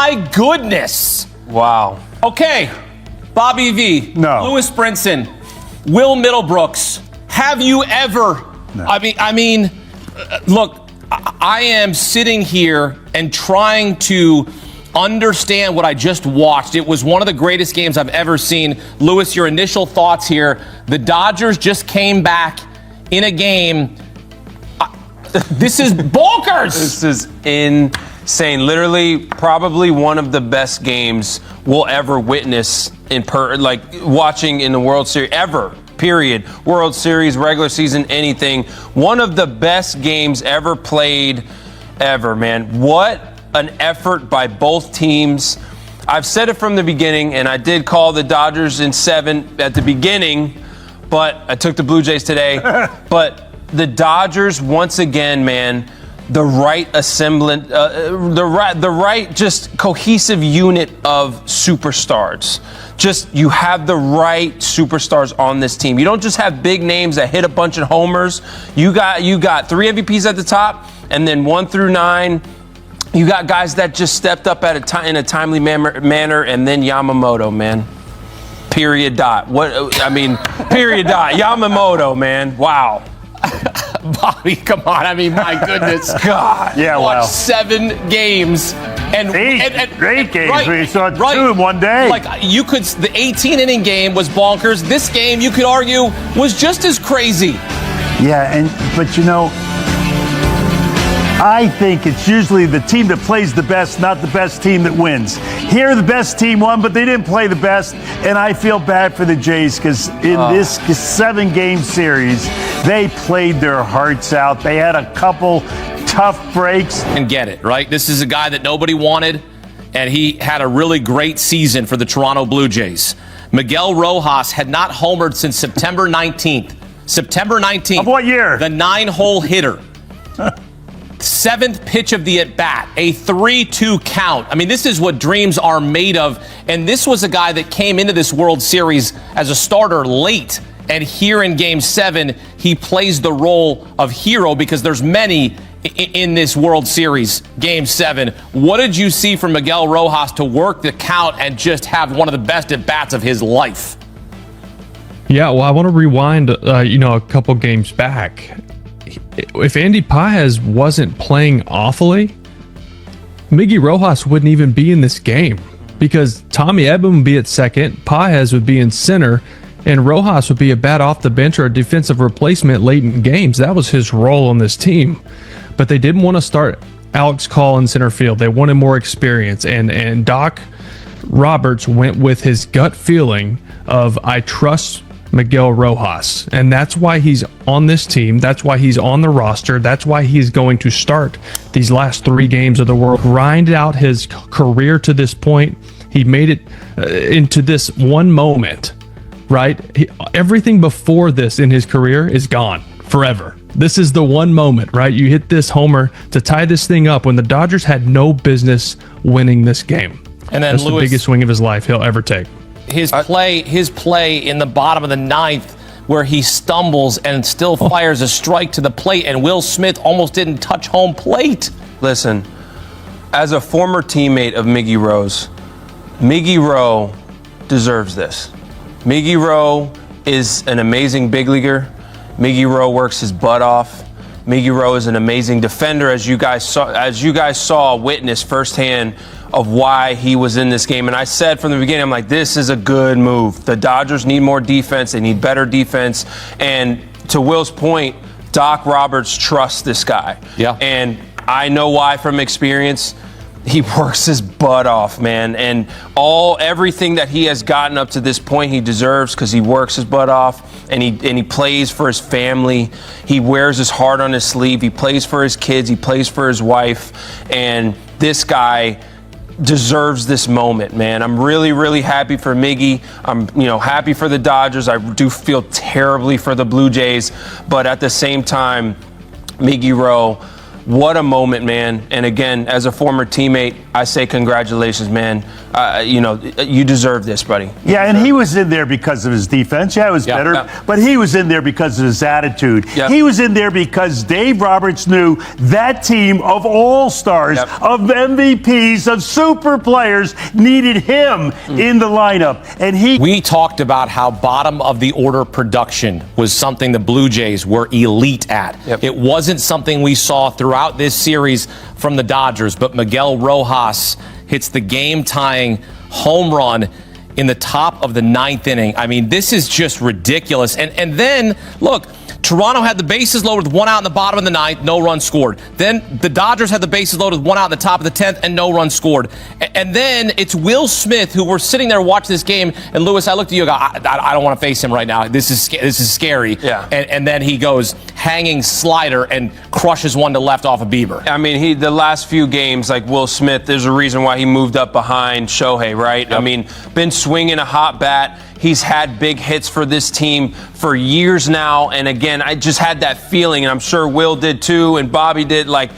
my goodness. Wow. Okay, Bobby V, No. Lewis Brinson, Will Middlebrooks. Have you ever? No. I mean, look, I am sitting here and trying to understand what I just watched. It was one of the greatest games I've ever seen. Lewis, your initial thoughts here. The Dodgers just came back in a game. This is bonkers. This is insane. Literally, probably one of the best games we'll ever witness watching in the World Series ever. Period. World Series, regular season, anything. One of the best games ever played ever, man. What an effort by both teams. I've said it from the beginning, and I did call the Dodgers in 7 at the beginning, but I took the Blue Jays today. But the Dodgers, once again, man, the right assemblant, the right just cohesive unit of superstars. Just you have the right superstars on this team. You don't just have big names that hit a bunch of homers. You got 3 MVPs at the top, and then 1 through 9. You got guys that just stepped up in a timely manner, and then Yamamoto, man. Period. Dot. Period. Dot. Yamamoto, man. Wow. Bobby, come on. I mean, my goodness. God. Yeah, Watch well. 7 games. And Great games. right, We saw 2 right. in one day. Like the 18-inning game was bonkers. This game, you could argue, was just as crazy. Yeah, but you know, I think it's usually the team that plays the best, not the best team that wins. Here, the best team won, but they didn't play the best, and I feel bad for the Jays because in this 7-game series, they played their hearts out. They had a couple tough breaks. And get it, right? This is a guy that nobody wanted, and he had a really great season for the Toronto Blue Jays. Miguel Rojas had not homered since September 19th. September 19th. Of what year? The 9-hole hitter. 7th pitch of the at-bat, a 3-2 count. I mean, this is what dreams are made of. And this was a guy that came into this World Series as a starter late. And here in Game 7, he plays the role of hero because there's many in this World Series, Game 7. What did you see from Miguel Rojas to work the count and just have one of the best at-bats of his life? Yeah, well, I want to rewind, a couple games back. If Andy Paez wasn't playing awfully, Miggy Rojas wouldn't even be in this game because Tommy Edman would be at second, Paez would be in center, and Rojas would be a bat off the bench or a defensive replacement late in games. That was his role on this team. But they didn't want to start Alex Call in center field. They wanted more experience, and Doc Roberts went with his gut feeling of, I trust Miguel Rojas, and that's why he's on this team. That's why he's on the roster. That's why he's going to start these last 3 games of the World. Grind out his career to this point. He made it into this one moment, right? Everything before this in his career is gone forever. This is the one moment, right? You hit this homer to tie this thing up when the Dodgers had no business winning this game. And then that's the biggest swing of his life he'll ever take. His play in the bottom of the 9th where he stumbles and still fires a strike to the plate, and Will Smith almost didn't touch home plate. Listen, as a former teammate of Miggy Rowe, Miggy Rowe deserves this. Miggy Rowe is an amazing big leaguer. Miggy Rowe works his butt off. Miggy Rowe is an amazing defender, as you guys saw, witness firsthand of why he was in this game. And I said from the beginning, I'm like, this is a good move. The Dodgers need more defense. They need better defense. And to Will's point, Doc Roberts trusts this guy. Yeah. And I know why from experience. He works his butt off, man. And everything that he has gotten up to this point, he deserves because he works his butt off and he plays for his family. He wears his heart on his sleeve. He plays for his kids. He plays for his wife. And this guy deserves this moment, man. I'm really, really happy for Miggy. I'm, happy for the Dodgers. I do feel terribly for the Blue Jays, but at the same time, Miggy Rowe, what a moment, man. And again, as a former teammate, I say congratulations, man. You deserve this, buddy. Yeah, and he was in there because of his defense. Yeah, it was better. Yeah. But he was in there because of his attitude. Yep. He was in there because Dave Roberts knew that team of all-stars, of MVPs, of super players needed him in the lineup. And We talked about how bottom of the order production was something the Blue Jays were elite at. Yep. It wasn't something we saw throughout this series from the Dodgers, but Miguel Rojas hits the game-tying home run in the top of the 9th inning. I mean, this is just ridiculous. And then, look, Toronto had the bases loaded with 1 out in the bottom of the 9th, no run scored. Then the Dodgers had the bases loaded with 1 out in the top of the 10th and no run scored. And then it's Will Smith, who we're sitting there watching this game. And Lewis, I looked at you and go, I don't want to face him right now. This is scary. Yeah. And then he goes hanging slider and crushes one to left off of Bieber. I mean, the last few games, like Will Smith, there's a reason why he moved up behind Shohei, right? Yep. I mean, been swinging a hot bat. He's had big hits for this team for years now. And again, I just had that feeling, and I'm sure Will did too, and Bobby did, like,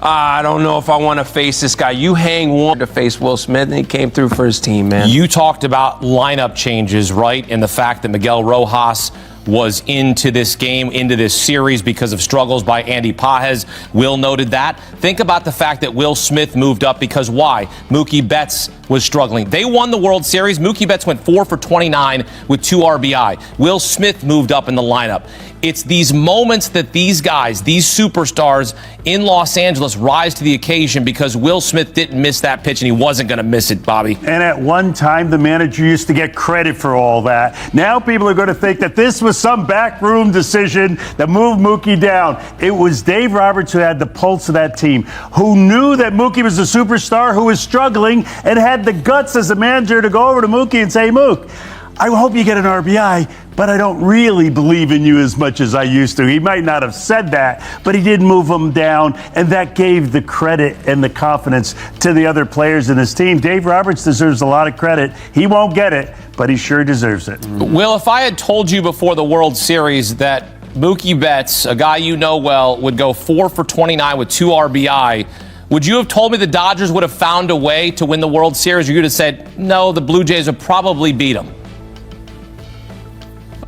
I don't know if I want to face this guy. You hang one to face Will Smith, and he came through for his team, man. You talked about lineup changes, right? And the fact that Miguel Rojas was into this game, into this series because of struggles by Andy Pages. Will noted that. Think about the fact that Will Smith moved up because why? Mookie Betts was struggling. They won the World Series. Mookie Betts went 4 for 29 with 2 RBI. Will Smith moved up in the lineup. It's these moments that these guys, these superstars in Los Angeles rise to the occasion because Will Smith didn't miss that pitch and he wasn't going to miss it, Bobby. And at one time, the manager used to get credit for all that. Now people are going to think that this was some backroom decision that moved Mookie down. It was Dave Roberts who had the pulse of that team, who knew that Mookie was a superstar who was struggling and had the guts as a manager to go over to Mookie and say, Mook, I hope you get an RBI, but I don't really believe in you as much as I used to. He might not have said that, but he did move him down, and that gave the credit and the confidence to the other players in his team. Dave Roberts deserves a lot of credit. He won't get it, but he sure deserves it. Will, if I had told you before the World Series that Mookie Betts, a guy you know well, would go 4 for 29 with 2 RBI, would you have told me the Dodgers would have found a way to win the World Series, or you would have said, no, the Blue Jays would probably beat them?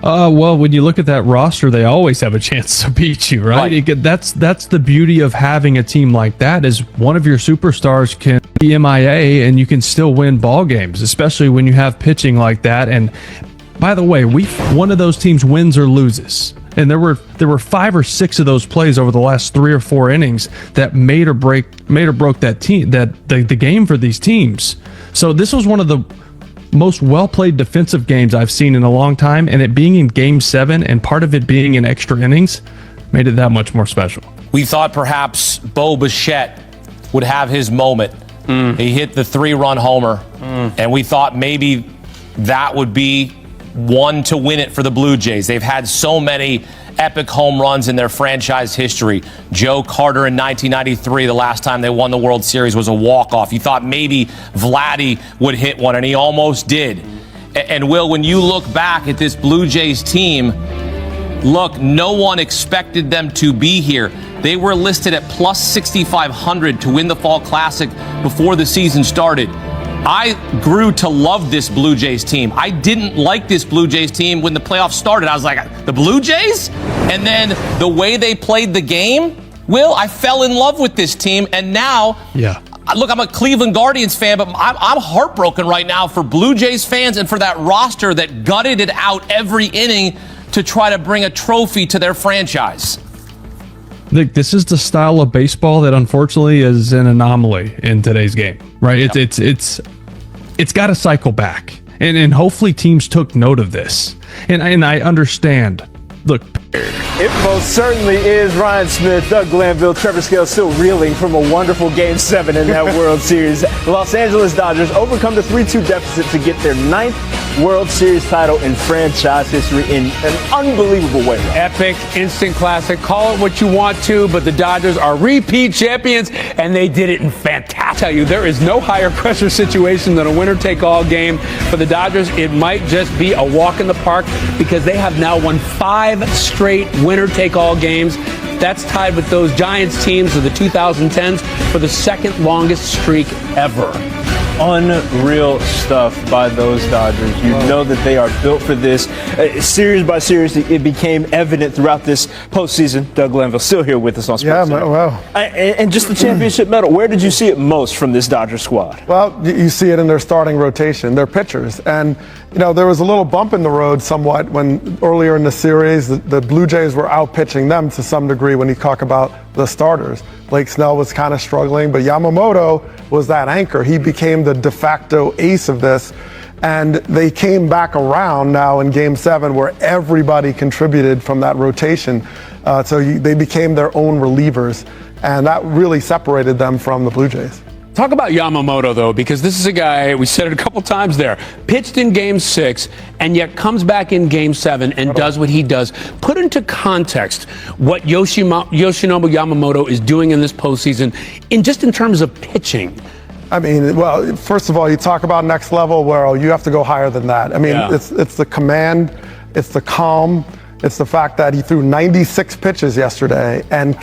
Well, when you look at that roster, they always have a chance to beat you, right? That's the beauty of having a team like that, is one of your superstars can be MIA and you can still win ball games, especially when you have pitching like that. And by the way, one of those teams wins or loses. And there were 5 or 6 of those plays over the last 3 or 4 innings that made or broke that team, the game for these teams. So this was one of the most well-played defensive games I've seen in a long time, and it being in Game 7 and part of it being in extra innings made it that much more special. We thought perhaps Bo Bichette would have his moment. He hit the 3-run homer, and we thought maybe that would be one to win it for the Blue Jays. They've had so many epic home runs in their franchise history. Joe Carter in 1993, the last time they won the World Series, was a walk-off. You thought maybe Vladdy would hit one, and he almost did. And Will, when you look back at this Blue Jays team, look, no one expected them to be here. They were listed at plus 6,500 to win the Fall Classic before the season started. I grew to love this Blue Jays team. I didn't like this Blue Jays team when the playoffs started. I was like, the Blue Jays? And then the way they played the game, Will, I fell in love with this team. And now, look, I'm a Cleveland Guardians fan, but I'm heartbroken right now for Blue Jays fans and for that roster that gutted it out every inning to try to bring a trophy to their franchise. This is the style of baseball that unfortunately is an anomaly in today's game, right? It's got to cycle back, and hopefully teams took note of this. And I understand. Look, it most certainly is. Ryan Smith, Doug Glanville, Trevor Scales still reeling from a wonderful Game 7 in that World Series. The Los Angeles Dodgers overcome the 3-2 deficit to get their 9th World Series title in franchise history in an unbelievable way. Epic, instant classic, call it what you want to, but the Dodgers are repeat champions, and they did it in fantastic. I tell you, there is no higher pressure situation than a winner-take-all game. For the Dodgers, it might just be a walk in the park because they have now won 5 straight winner-take-all games. That's tied with those Giants teams of the 2010s for the second longest streak ever. Unreal stuff by those Dodgers. You know that they are built for this. Series by series, it became evident throughout this postseason. Doug Glanville still here with us on Sports Center. Well. And just the championship medal, where did you see it most from this Dodger squad? Well, you see it in their starting rotation, their pitchers. And, there was a little bump in the road somewhat when earlier in the series, the Blue Jays were out pitching them to some degree when you talk about the starters. Blake Snell was kind of struggling, but Yamamoto was that anchor. He became the de facto ace of this. And they came back around now in Game 7 where everybody contributed from that rotation. They became their own relievers. And that really separated them from the Blue Jays. Talk about Yamamoto, though, because this is a guy, we said it a couple times there, pitched in Game 6 and yet comes back in Game 7 and does what he does. Put into context what Yoshinobu Yamamoto is doing in this postseason in terms of pitching. I mean, well, first of all, you talk about next level, well, you have to go higher than that. I mean, it's the command, it's the calm. It's the fact that he threw 96 pitches yesterday and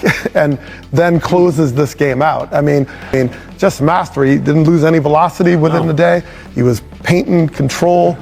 then closes this game out. I mean, just mastery. He didn't lose any velocity within the day. He was painting control.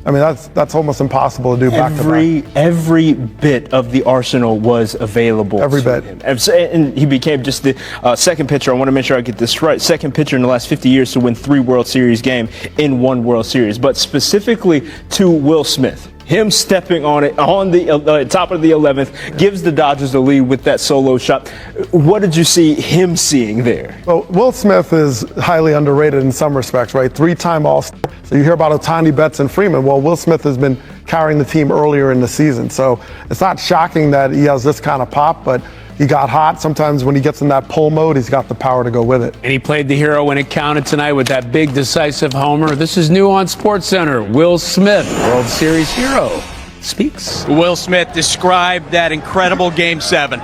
I mean, that's almost impossible to do back to back. Every bit of the arsenal was available. Every bit. And he became just the second pitcher. I want to make sure I get this right. Second pitcher in the last 50 years to win 3 World Series games in 1 World Series. But specifically to Will Smith. Him stepping on it on the top of the 11th gives the Dodgers the lead with that solo shot. What did you see him seeing there? Well, Will Smith is highly underrated in some respects, right? 3-time All-Star. So you hear about Ohtani, Betts, and Freeman. Well, Will Smith has been carrying the team earlier in the season. So it's not shocking that he has this kind of pop, but he got hot. Sometimes when he gets in that pull mode, he's got the power to go with it. And he played the hero when it counted tonight with that big decisive homer. This is new on SportsCenter. Will Smith, World Series hero, speaks. Will Smith described that incredible Game 7.